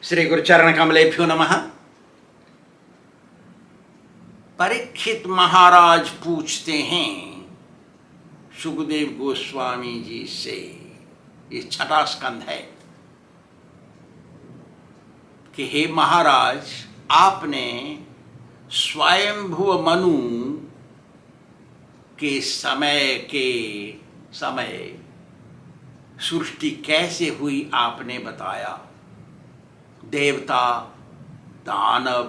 श्री गुरुचरण कमलेभ्यो नमः। परीक्षित महाराज पूछते हैं सुखदेव गोस्वामी जी से, ये छठा स्कंध है, कि हे महाराज, आपने स्वयंभुव मनु के समय सृष्टि कैसे हुई आपने बताया। देवता, दानव,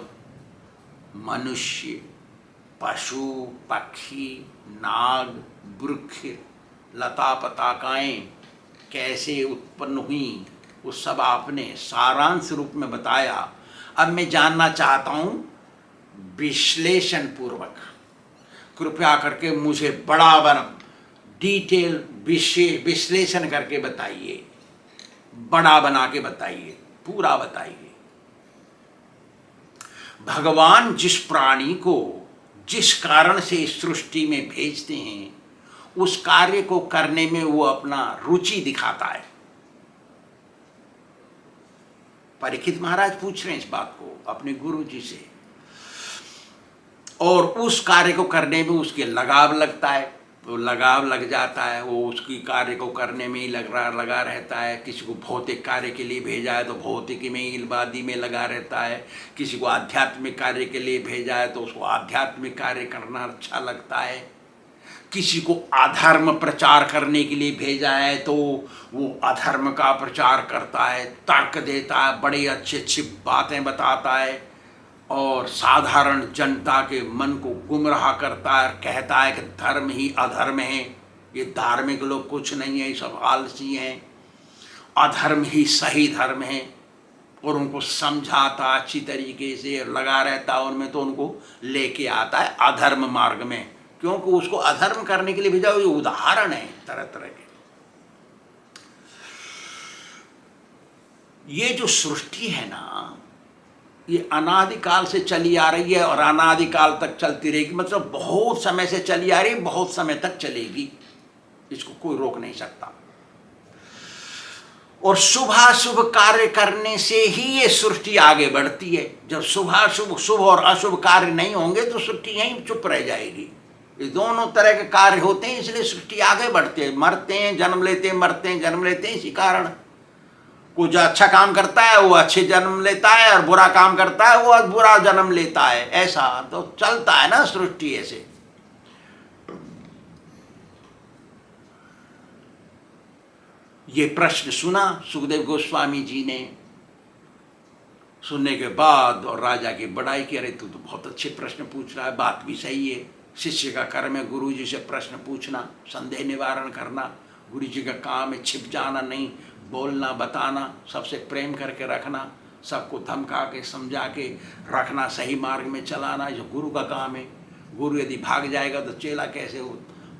मनुष्य, पशु, पक्षी, नाग, वृक्ष, लता पताकाएं कैसे उत्पन्न हुई, वो सब आपने सारांश रूप में बताया। अब मैं जानना चाहता हूँ विश्लेषण पूर्वक, कृपया करके मुझे बड़ा डिटेल विश्लेषण करके बताइए, बड़ा बना के बताइए, पूरा बताइए। भगवान जिस प्राणी को जिस कारण से सृष्टि में भेजते हैं, उस कार्य को करने में वो अपना रुचि दिखाता है। परीक्षित महाराज पूछ रहे हैं इस बात को अपने गुरु जी से, और उस कार्य को करने में उसके लगाव लगता है, वो लगाव लग जाता है, वो उसकी कार्य को करने में ही लगा रहता है। किसी को भौतिक कार्य के लिए भेजा है तो भौतिक में इल्बादी में लगा रहता है, किसी को आध्यात्मिक कार्य के लिए भेजा है तो उसको आध्यात्मिक कार्य करना अच्छा लगता है, किसी को अधर्म प्रचार करने के लिए भेजा है तो वो अधर्म का प्रचार करता है, तर्क देता है, बड़ी अच्छी अच्छी बातें बताता है और साधारण जनता के मन को गुमराह करता है, कहता है कि धर्म ही अधर्म है, ये धार्मिक लोग कुछ नहीं है, ये सब आलसी हैं, अधर्म ही सही धर्म है, और उनको समझाता अच्छी तरीके से लगा रहता उनमें, तो उनको लेके आता है अधर्म मार्ग में, क्योंकि उसको अधर्म करने के लिए भेजा। ये उदाहरण है तरह तरह के। ये जो सृष्टि है ना, ये अनादिकाल से चली आ रही है और अनादिकाल तक चलती रहेगी, मतलब बहुत समय से चली आ रही है, बहुत समय तक चलेगी, इसको कोई रोक नहीं सकता। और शुभ कार्य करने से ही ये सृष्टि आगे बढ़ती है। जब शुभ और अशुभ कार्य नहीं होंगे तो सृष्टि यहीं चुप रह जाएगी। ये दोनों तरह के कार्य होते हैं, इसलिए सृष्टि आगे बढ़ते हैं, मरते हैं, जन्म लेते हैं, मरते हैं, जन्म लेते हैं। इसी कारण वो जो अच्छा काम करता है वो अच्छे जन्म लेता है, और बुरा काम करता है वो बुरा जन्म लेता है। ऐसा तो चलता है ना सृष्टि ऐसे। ये प्रश्न सुना सुखदेव गोस्वामी जी ने। सुनने के बाद और राजा की बड़ाई की, अरे तू तो बहुत अच्छे प्रश्न पूछ रहा है, बात भी सही है। शिष्य का कर्म है गुरु जी से प्रश्न पूछना, संदेह निवारण करना। गुरु जी का काम है छिप जाना नहीं, बोलना, बताना, सबसे प्रेम करके रखना, सबको धमका के समझा के रखना, सही मार्ग में चलाना, जो गुरु का काम है। गुरु यदि भाग जाएगा तो चेला कैसे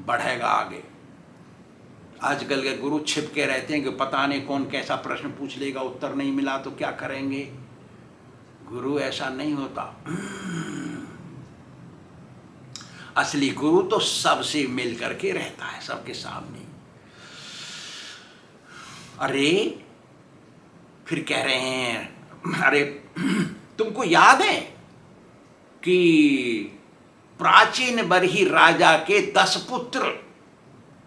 बढ़ेगा आगे। आजकल के गुरु छिप के रहते हैं कि पता नहीं कौन कैसा प्रश्न पूछ लेगा, उत्तर नहीं मिला तो क्या करेंगे। गुरु ऐसा नहीं होता। असली गुरु तो सबसे मिल करके रहता है, सबके सामने। अरे फिर कह रहे हैं, अरे तुमको याद है कि प्राचीन बरही राजा के 10 पुत्र,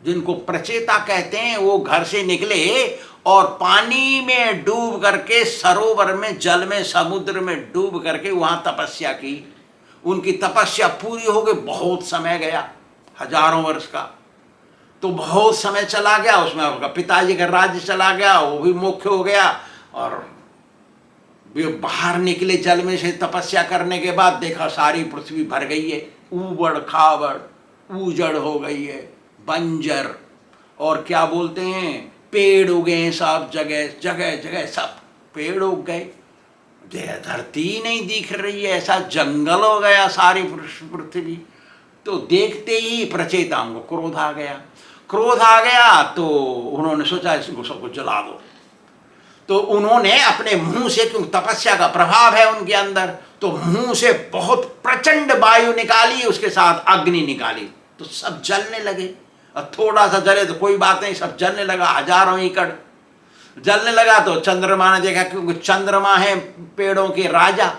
जिनको प्रचेता कहते हैं, वो घर से निकले और पानी में डूब करके, सरोवर में, जल में, समुद्र में डूब करके वहां तपस्या की। उनकी तपस्या पूरी हो गई, बहुत समय गया, हजारों वर्ष का, तो बहुत समय चला गया, उसमें उनका पिताजी का राज्य चला गया, वो भी मुख्य हो गया, और वे बाहर निकले जल में से तपस्या करने के बाद देखा सारी पृथ्वी भर गई है, ऊबड़ खाबड़ उजड़ हो गई है, बंजर, और क्या बोलते हैं, पेड़ उगे हैं सब जगह, जगह जगह सब पेड़ उग गए, धरती नहीं दिख रही है, ऐसा जंगल हो गया सारी पृथ्वी। तो देखते ही प्रचेताओं को क्रोध आ गया। क्रोध आ गया तो उन्होंने सोचा इसको सबको जला दो। तो उन्होंने अपने मुंह से, क्योंकि तपस्या का प्रभाव है उनके अंदर, तो मुंह से बहुत प्रचंड वायु निकाली, उसके साथ अग्नि निकाली, तो सब जलने लगे। और थोड़ा सा जले तो कोई बात नहीं, सब जलने लगा, हजारों एकड़। जलने लगा तो चंद्रमा ने देखा, क्योंकि चंद्रमा है पेड़ों के राजा।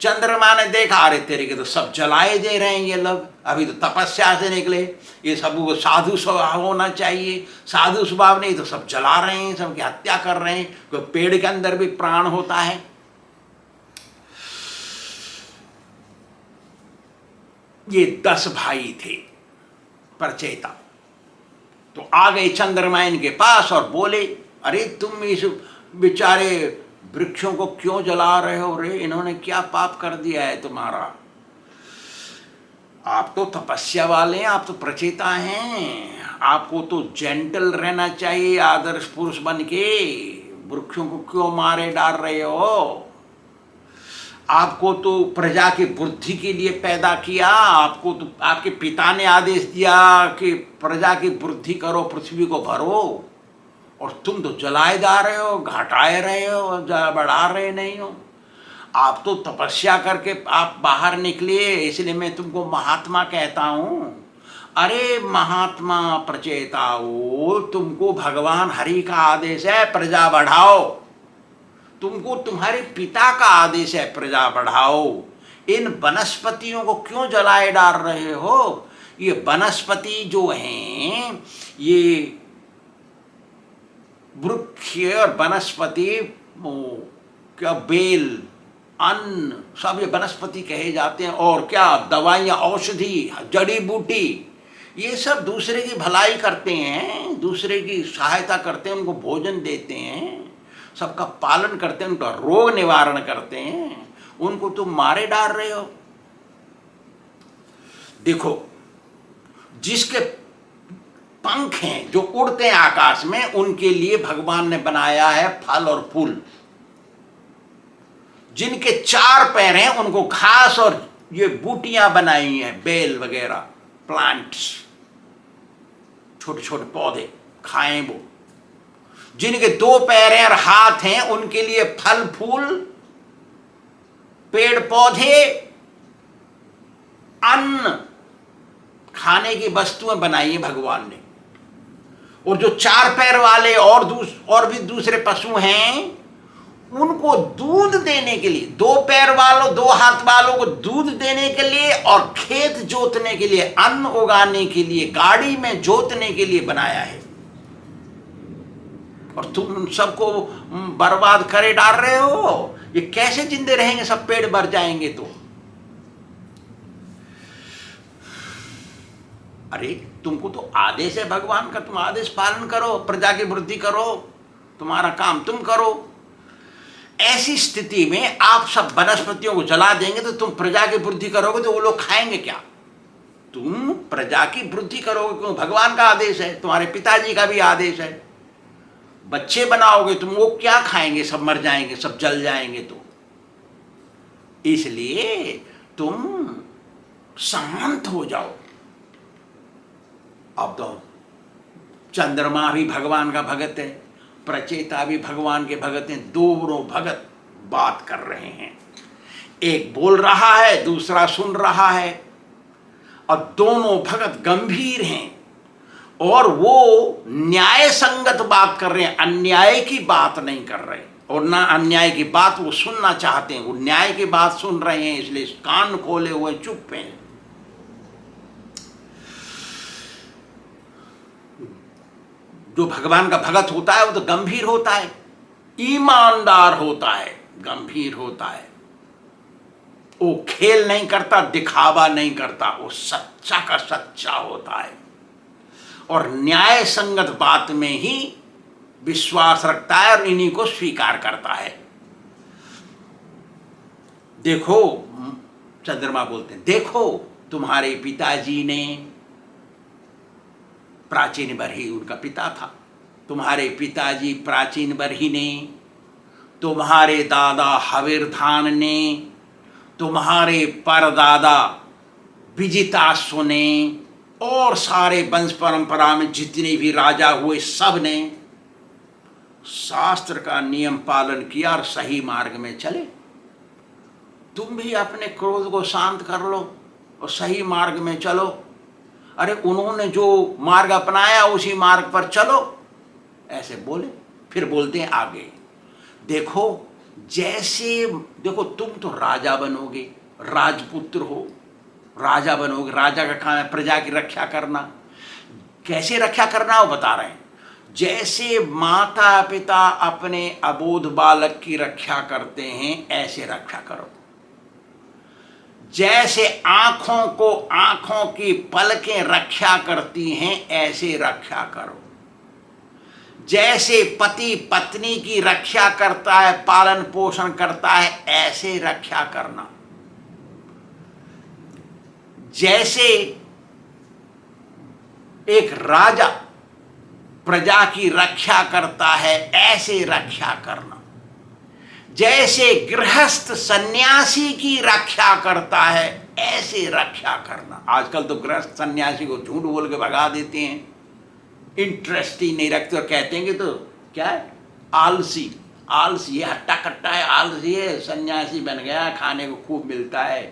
चंद्रमा ने देखा, अरे तेरे के तो सब जलाए दे रहे हैं ये लोग, अभी तो तपस्या से निकले, ये सब को साधु स्वभाव होना चाहिए, साधु स्वभाव नहीं तो सब जला रहे हैं, सबकी हत्या कर रहे हैं। कोई पेड़ के अंदर भी प्राण होता है। ये 10 भाई थे प्रचेता, तो आ गए चंद्रमा इनके पास और बोले, अरे तुम इस बेचारे वृक्षों को क्यों जला रहे हो रे, इन्होंने क्या पाप कर दिया है तुम्हारा? आप तो तपस्या वाले हैं, आप तो प्रचेता हैं, आपको तो जेंटल रहना चाहिए, आदर्श पुरुष बन के वृक्षों को क्यों मारे डाल रहे हो? आपको तो प्रजा की वृद्धि के लिए पैदा किया, आपको तो आपके पिता ने आदेश दिया कि प्रजा की वृद्धि करो, पृथ्वी को भरो, और तुम तो जलाए जा रहे हो, घटाए रहे हो, बढ़ा रहे नहीं हो। आप तो तपस्या करके आप बाहर निकले, इसलिए मैं तुमको महात्मा कहता हूँ। अरे महात्मा प्रचेताओ, तुमको भगवान हरि का आदेश है प्रजा बढ़ाओ, तुमको तुम्हारे पिता का आदेश है प्रजा बढ़ाओ। इन वनस्पतियों को क्यों जलाए डाल रहे हो? ये वनस्पति जो हैं, ये वृक्ष और वनस्पति, क्या बेल, अन्न, सब ये वनस्पति कहे जाते हैं। और क्या दवाइयाँ, औषधि, जड़ी बूटी, ये सब दूसरे की भलाई करते हैं, दूसरे की सहायता करते हैं, उनको भोजन देते हैं, सबका पालन करते हैं, उनका रोग निवारण करते हैं। उनको तुम मारे डाल रहे हो। देखो, जिसके पंख हैं, जो उड़ते हैं आकाश में, उनके लिए भगवान ने बनाया है फल और फूल। जिनके 4 पैर हैं उनको घास और ये बूटियां बनाई हैं, बेल वगैरह, प्लांट्स, छोटे छोटे पौधे खाएं वो। जिनके 2 पैर हैं और हाथ हैं, उनके लिए फल फूल, पेड़ पौधे, अन्न, खाने की वस्तुएं बनाई है भगवान ने। और जो 4 पैर वाले और भी दूसरे पशु हैं, उनको दूध देने के लिए, 2 पैर वालों, 2 हाथ वालों को दूध देने के लिए और खेत जोतने के लिए, अन्न उगाने के लिए, गाड़ी में जोतने के लिए बनाया है। और तुम सबको बर्बाद करे डाल रहे हो। ये कैसे जिंदे रहेंगे? सब पेड़ मर जाएंगे तो। अरे तुमको तो आदेश है भगवान का, तुम आदेश पालन करो, प्रजा की वृद्धि करो, तुम्हारा काम तुम करो। ऐसी स्थिति में आप सब वनस्पतियों को जला देंगे तो तुम प्रजा की वृद्धि करोगे तो वो लोग खाएंगे क्या? तुम प्रजा की वृद्धि करोगे क्यों? भगवान का आदेश है, तुम्हारे पिताजी का भी आदेश है। बच्चे बनाओगे तुम, वो क्या खाएंगे? सब मर जाएंगे, सब जल जाएंगे। तो इसलिए तुम शांत हो जाओ। अब तो चंद्रमा भी भगवान का भगत है, प्रचेता भी भगवान के भगत हैं, दोनों भगत बात कर रहे हैं। एक बोल रहा है, दूसरा सुन रहा है, और दोनों भगत गंभीर हैं और वो न्याय संगत बात कर रहे हैं, अन्याय की बात नहीं कर रहे। और ना अन्याय की बात वो सुनना चाहते हैं, वो न्याय की बात सुन रहे हैं, इसलिए कान खोले हुए चुप हैं। जो भगवान का भगत होता है वो तो गंभीर होता है, ईमानदार होता है, गंभीर होता है। वो खेल नहीं करता, दिखावा नहीं करता, वो सच्चा का सच्चा होता है और न्याय संगत बात में ही विश्वास रखता है और इन्हीं को स्वीकार करता है। देखो, चंद्रमा बोलते हैं, देखो तुम्हारे पिताजी ने, प्राचीन बरही उनका पिता था, तुम्हारे पिताजी प्राचीन बरही ने, तुम्हारे दादा हविर्धान ने, तुम्हारे परदादा विजिताश्व ने, और सारे वंश परंपरा में जितने भी राजा हुए सब ने शास्त्र का नियम पालन किया और सही मार्ग में चले। तुम भी अपने क्रोध को शांत कर लो और सही मार्ग में चलो। अरे उन्होंने जो मार्ग अपनाया उसी मार्ग पर चलो, ऐसे बोले। फिर बोलते हैं आगे, देखो जैसे, देखो तुम तो राजा बनोगे, राजपुत्र हो, राजा बनोगे, राजा का काम है प्रजा की रक्षा करना। कैसे रक्षा करना वो बता रहे हैं, जैसे माता पिता अपने अबोध बालक की रक्षा करते हैं ऐसे रक्षा करो। जैसे आंखों को आंखों की पलकें रक्षा करती हैं ऐसे रक्षा करो। जैसे पति पत्नी की रक्षा करता है, पालन पोषण करता है, ऐसे रक्षा करना। जैसे एक राजा प्रजा की रक्षा करता है ऐसे रक्षा करना। जैसे गृहस्थ सन्यासी की रक्षा करता है ऐसे रक्षा करना। आजकल तो गृहस्थ सन्यासी को झूठ बोल के भगा देते हैं, इंटरेस्ट ही नहीं रखते और कहते हैं कि तो क्या है, आलसी, आलसी है, हट्टा कट्टा है, आलसी है, सन्यासी बन गया, खाने को खूब मिलता है,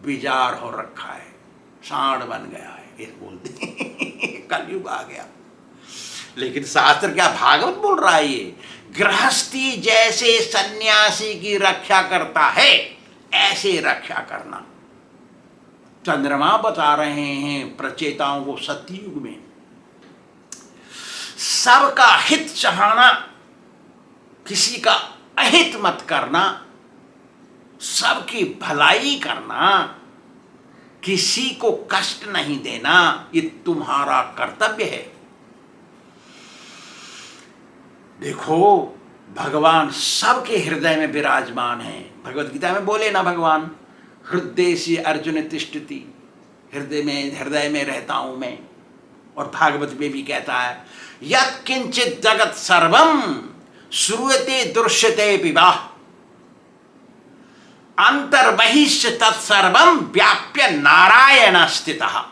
बिजार हो रखा है, सांड बन गया है, ये बोलते हैं। कलयुग आ गया। लेकिन शास्त्र क्या भागवत बोल रहा है, ये गृहस्थी जैसे सन्यासी की रक्षा करता है ऐसे रक्षा करना। चंद्रमा बता रहे हैं प्रचेताओं को सतयुग में सबका हित चाहना, किसी का अहित मत करना, सबकी भलाई करना, किसी को कष्ट नहीं देना, ये तुम्हारा कर्तव्य है। देखो भगवान सबके हृदय में विराजमान है। भगवत गीता में बोले ना भगवान, हृदय से अर्जुन तिष्ठति, हृदय में रहता हूं मैं। और भागवत में भी कहता है, यत् किंचित जगत सर्वम श्रूयते दृश्यते पिबा अंतर्बहिश्च तत्सर्वम व्याप्य नारायण स्थितः।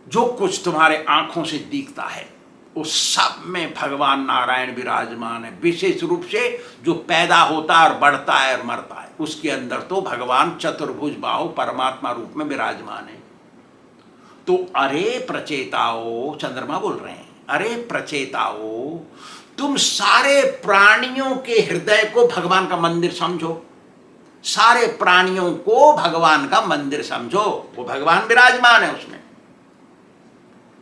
जो कुछ तुम्हारे आंखों से दिखता है उस सब में भगवान नारायण विराजमान है। विशेष रूप से जो पैदा होता है और बढ़ता है और मरता है, उसके अंदर तो भगवान चतुर्भुज बाहु परमात्मा रूप में विराजमान है। तो अरे प्रचेताओ, चंद्रमा बोल रहे हैं, अरे प्रचेताओ, तुम सारे प्राणियों के हृदय को भगवान का मंदिर समझो। सारे प्राणियों को भगवान का मंदिर समझो, वो भगवान विराजमान है उसमें।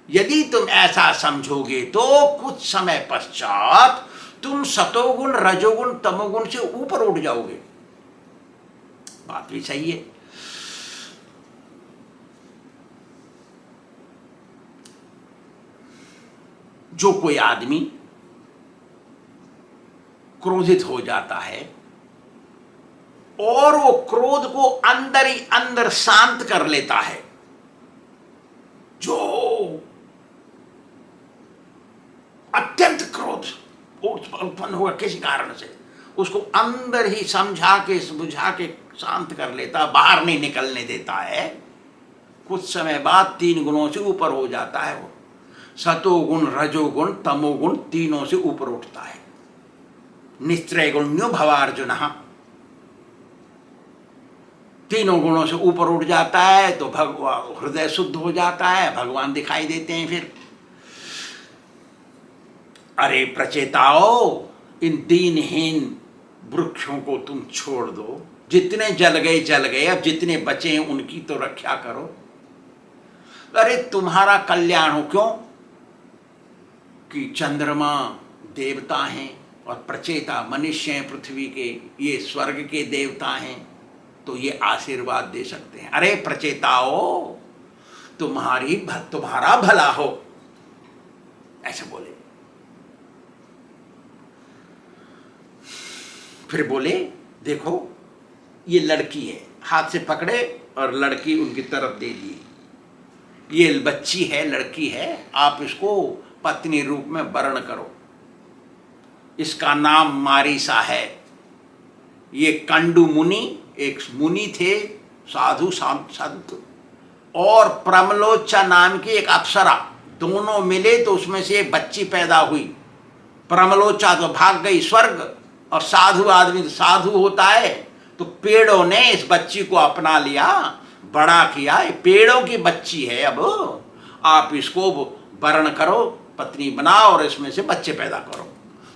यदि तुम ऐसा समझोगे तो कुछ समय पश्चात तुम सतोगुण रजोगुण तमोगुण से ऊपर उठ जाओगे। बात भी सही है। जो कोई आदमी क्रोधित हो जाता है और वो क्रोध को अंदर ही अंदर शांत कर लेता है, जो अत्यंत क्रोध उत्पन्न हुआ किसी कारण से, उसको अंदर ही समझा के बुझा के शांत कर लेता, बाहर नहीं निकलने देता है, कुछ समय बाद 3 गुणों से ऊपर हो जाता है। वो सतोगुण रजोगुण तमोगुण तीनों से ऊपर उठता है। निश्चय गुण्यो भवार्जुन, तीनों गुणों से ऊपर उठ जाता है तो भगवान हृदय शुद्ध हो जाता है, भगवान दिखाई देते हैं। फिर अरे प्रचेताओ, इन दीनहीन वृक्षों को तुम छोड़ दो, जितने जल गए, अब जितने बचे हैं उनकी तो रक्षा करो। अरे तुम्हारा कल्याण हो, क्यों कि चंद्रमा देवता हैं और प्रचेता मनुष्य हैं, पृथ्वी के, ये स्वर्ग के देवता हैं, तो ये आशीर्वाद दे सकते हैं। अरे प्रचेताओ, तुम्हारा भला हो, ऐसे बोले। फिर बोले, देखो ये लड़की है, हाथ से पकड़े और लड़की उनकी तरफ दे दी। ये बच्ची है, लड़की है, आप इसको पत्नी रूप में वर्ण करो। इसका नाम मारीसा है। ये कंडू मुनि, एक मुनि थे, साधु संत, और प्रमलोचा नाम की एक अप्सरा, दोनों मिले तो उसमें से एक बच्ची पैदा हुई। प्रमलोचा तो भाग गई स्वर्ग, और साधु आदमी तो साधु होता है, तो पेड़ों ने इस बच्ची को अपना लिया, बड़ा किया। पेड़ों की बच्ची है, अब आप इसको वर्ण करो, पत्नी बनाओ और इसमें से बच्चे पैदा करो।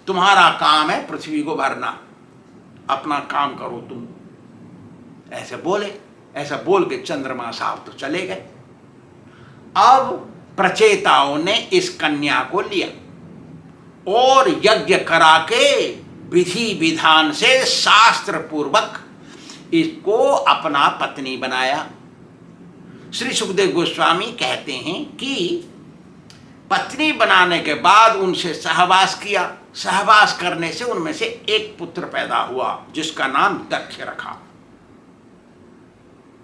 तुम्हारा काम है पृथ्वी को भरना, अपना काम करो तुम। ऐसे बोले। ऐसा बोल के चंद्रमा साहब तो चले गए। अब प्रचेताओं ने इस कन्या को लिया और यज्ञ करा के विधि विधान से शास्त्र पूर्वक इसको अपना पत्नी बनाया। श्री सुखदेव गोस्वामी कहते हैं कि पत्नी बनाने के बाद उनसे सहवास किया। सहवास करने से उनमें से एक पुत्र पैदा हुआ जिसका नाम दक्ष रखा।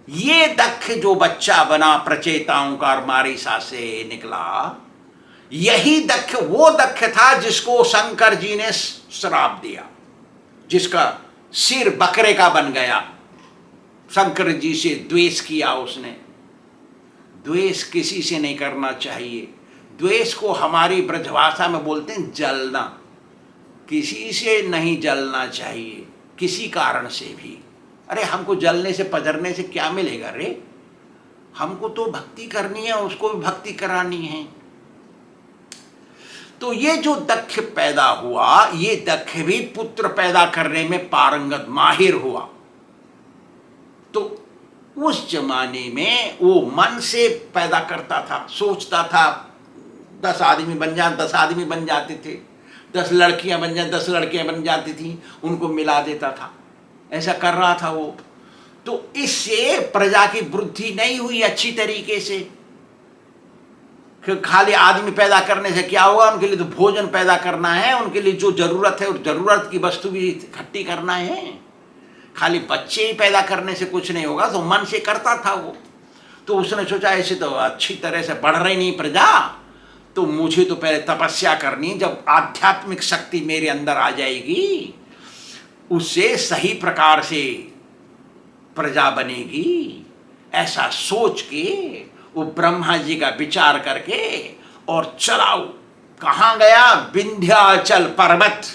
ये दक्ष जो बच्चा बना प्रचेताओं का और मारीसा से निकला, यही दक्ष वो दक्ष था जिसको शंकर जी ने श्राप दिया, जिसका सिर बकरे का बन गया। शंकर जी से द्वेष किया उसने। द्वेष किसी से नहीं करना चाहिए। द्वेष को हमारी ब्रजभाषा में बोलते हैं जलना। किसी से नहीं जलना चाहिए, किसी कारण से भी। अरे हमको जलने से पजरने से क्या मिलेगा रे? हमको तो भक्ति करनी है, उसको भी भक्ति करानी है। तो ये जो दक्ष पैदा हुआ, ये दक्ष भी पुत्र पैदा करने में पारंगत माहिर हुआ। तो उस जमाने में वो मन से पैदा करता था, सोचता था 10 आदमी बन जाए, 10 आदमी बन जाते थे, 10 लड़कियां बन जाए, 10 लड़कियां बन जाती थी, उनको मिला देता था। ऐसा कर रहा था वो। तो इससे प्रजा की वृद्धि नहीं हुई अच्छी तरीके से। खाली आदमी पैदा करने से क्या होगा? उनके लिए तो भोजन पैदा करना है, उनके लिए जो जरूरत है और जरूरत की वस्तु भी इकट्ठी करना है। खाली बच्चे ही पैदा करने से कुछ नहीं होगा। तो मन से करता था वो। तो उसने सोचा ऐसे तो अच्छी तरह से बढ़ रही नहीं प्रजा, तो मुझे तो पहले तपस्या करनी। जब आध्यात्मिक शक्ति मेरे अंदर आ जाएगी, उससे सही प्रकार से प्रजा बनेगी। ऐसा सोच के वो ब्रह्मा जी का विचार करके और चलाओ। कहाँ गया? विंध्याचल पर्वत।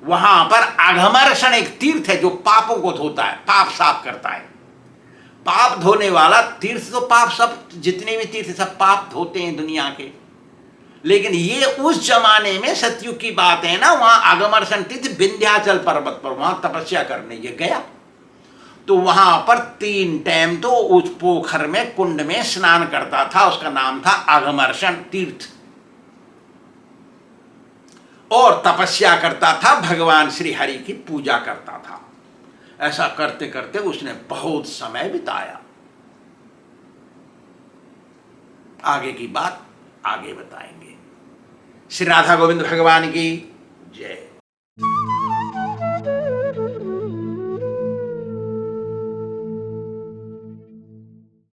वहां पर अघमर्षण एक तीर्थ है जो पापों को धोता है, पाप साफ करता है। पाप धोने वाला तीर्थ तो पाप सब जितने भी तीर्थ सब पाप धोते हैं दुनिया के। लेकिन ये उस जमाने में सतयुग की बात है ना, वहां अघमर्षण तीर्थ विंध्याचल पर्वत पर वहां तपस्या करने ये गया। तो वहां पर 3 टाइम तो उस पोखर में कुंड में स्नान करता था। उसका नाम था अघमर्षण तीर्थ। और तपस्या करता था, भगवान श्री हरि की पूजा करता था। ऐसा करते करते उसने बहुत समय बिताया। आगे की बात आगे बताएंगे। श्री राधा गोविंद भगवान की